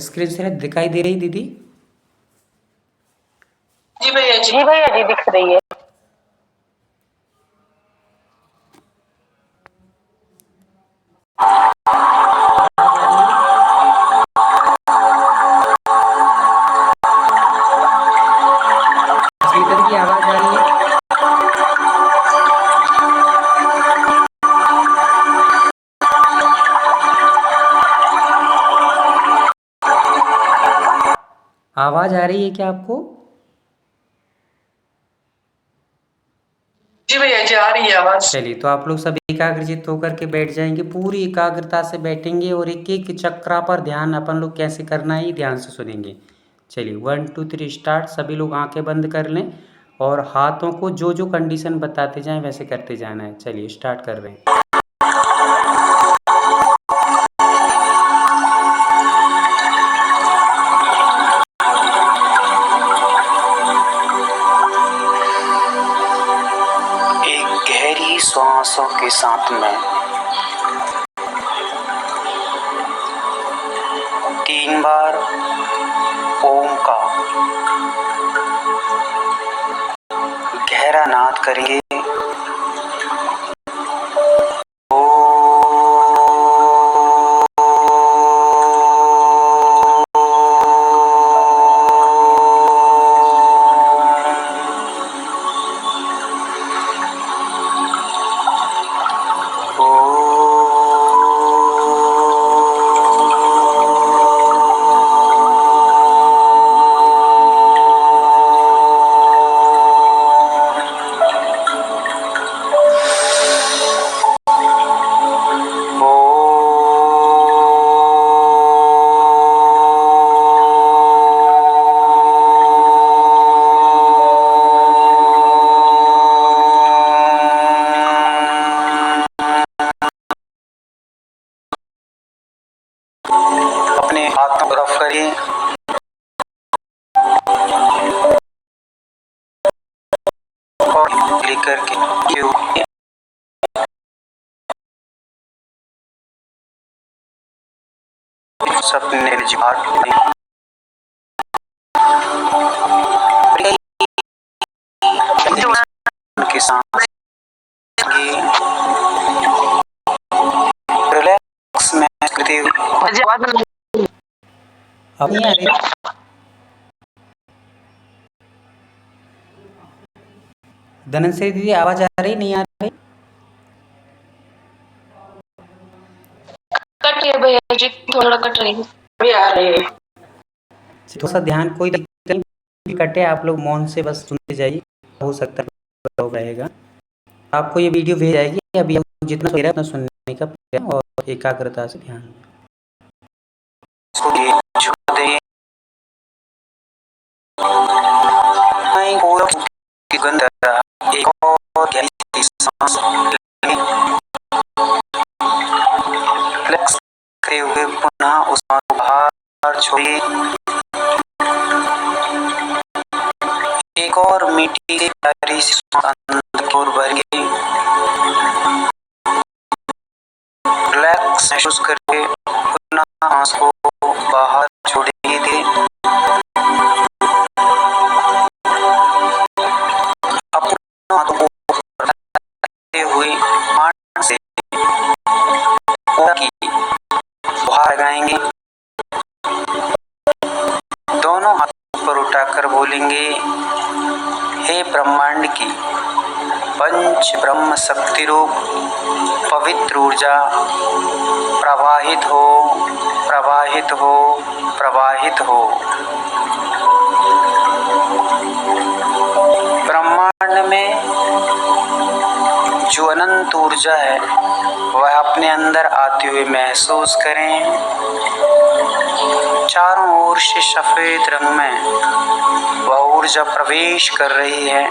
स्क्रीन से दिखाई दे रही दीदी? जी भैया जी, दिख रही है। स्पीकर की आवाज़ आ रही है? आवाज़ आ रही है क्या आपको? जी भैया जी, आ रही है आवाज। चलिए, तो आप लोग सब एकाग्रचित्त होकर के बैठ जाएंगे, पूरी एकाग्रता से बैठेंगे और एक एक चक्रा पर ध्यान अपन लोग कैसे करना है ध्यान से सुनेंगे। चलिए, 1 2 3 स्टार्ट। सभी लोग आंखें बंद कर लें और हाथों को जो जो कंडीशन बताते जाएं वैसे करते जाना है। चलिए स्टार्ट कर रहे हैं। एक गहरी सांसों के साथ में 3 बार ओम का गहरा नाद करेंगे। करिए। और लेकर के सपने के साथ रिलैक्स में करते हुए अब नहीं आ रही। धनंजय दीदी आवाज आ रही नहीं आ रही? कट रही है भैया जी, थोड़ा कट रही है। अभी आ रही है। थोड़ा सा ध्यान, कोई दिक्कत नहीं कटे, आप लोग मौन से बस सुनते जाइए, हो सकता है रहेगा। आपको ये वीडियो भेज जाएगी, अभी जितना सुन रहे हैं उतना सुनने का प्रयास और एकाग्रता से ध्यान एक और गहरी सांस रिलैक्स करते हुए पुनः उस सांस को बाहर छोड़िए। एक और मीठी प्यारी सी सांस अंदर की ओर भरिए। रिलैक्स महसूस करके पुनः सांस को बाहर छोड़िए दे। अपने हाथों को बढ़ाते हुए मान से बाहर लगाएंगे। दोनों हाथों पर उठाकर बोलेंगे, हे ब्रह्मांड की पंच ब्रह्म शक्ति रूप पवित्र ऊर्जा प्रवाहित हो, प्रवाहित हो, प्रवाहित हो। ब्रह्मांड में जो अनंत ऊर्जा है वह अपने अंदर आते हुए महसूस करें। चारों ओर से सफेद रंग में वह ऊर्जा प्रवेश कर रही है।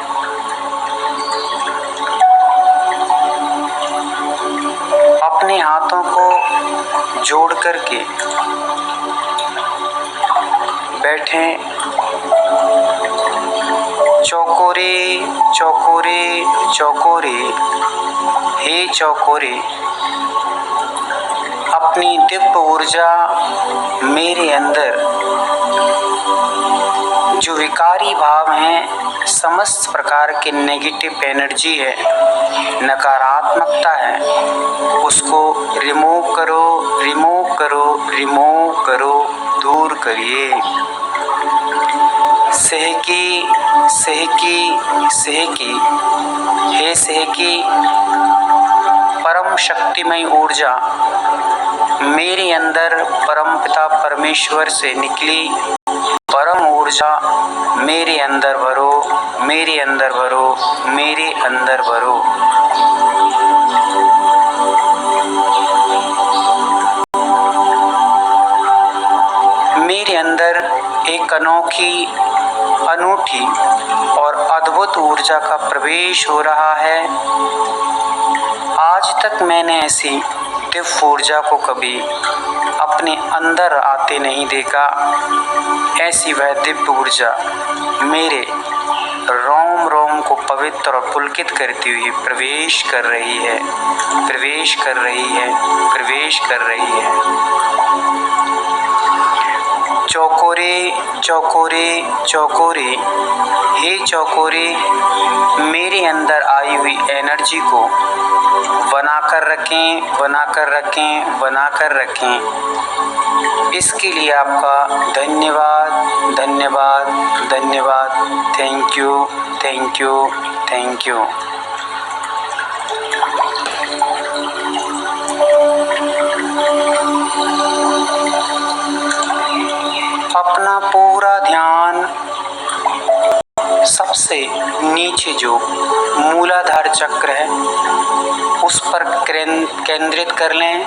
अपने हाथों को जोड़ करके बैठें। चौकोरे चौकोरे चौकोरे, हे चौकोरे, अपनी दिव्य ऊर्जा मेरे अंदर जो विकारी भाव हैं, समस्त प्रकार के नेगेटिव एनर्जी है, नकारात्मकता है, उसको रिमूव करो, रिमूव करो, रिमूव करो, दूर करिए। सहकी सहकी सहकी, हे सहकी परम शक्तिमय ऊर्जा मेरे अंदर परम पिता परमेश्वर से निकली परम ऊर्जा मेरे अंदर भरो, मेरे अंदर भरो, मेरे अंदर भरो। मेरे अंदर एक अनोखी, अनूठी और अद्भुत ऊर्जा का प्रवेश हो रहा है। आज तक मैंने ऐसी दिव्य ऊर्जा को कभी अपने अंदर आते नहीं देखा। ऐसी वह दिव्य ऊर्जा मेरे रोम रोम को पवित्र और पुलकित करती हुई प्रवेश कर रही है, प्रवेश कर रही है, प्रवेश कर रही है। चौकोरे चौकोरे चौकोरे, हे चौकोरे, मेरे अंदर आई हुई एनर्जी को बनाकर रखें, बनाकर रखें, बनाकर रखें। इसके लिए आपका धन्यवाद, धन्यवाद, धन्यवाद। Thank you, thank you, thank you. अपना पूरा ध्यान सबसे नीचे जो मूलाधार चक्र है उस पर केंद्रित कर लें।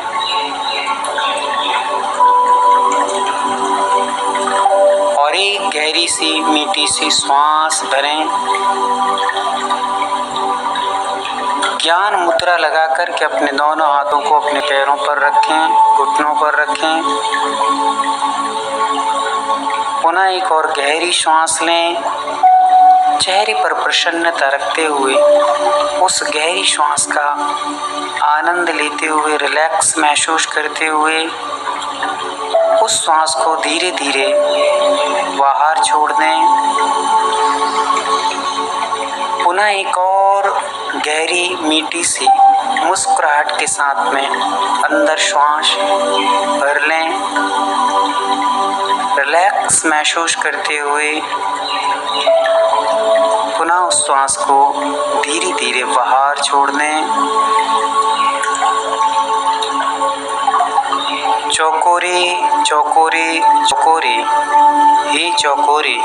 और एक गहरी सी मीठी सी श्वास भरें। ज्ञान मुद्रा लगा कर के अपने दोनों हाथों को अपने पैरों पर रखें, घुटनों पर रखें। पुनः एक और गहरी श्वास लें। चेहरे पर प्रसन्नता रखते हुए उस गहरी श्वास का आनंद लेते हुए, रिलैक्स महसूस करते हुए उस श्वास को धीरे धीरे बाहर छोड़ दें। पुनः एक और गहरी मीठी सी मुस्कुराहट के साथ में अंदर श्वास भर लें। रिलैक्स महसूस करते हुए पुनः उस श्वास को धीरे धीरे बाहर छोड़ दें। चौकोरे चौकोरे चौकोरे, हे चौकोरे,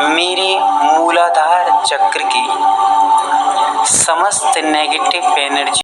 मेरे मूलाधार चक्र की समस्त नेगेटिव एनर्जी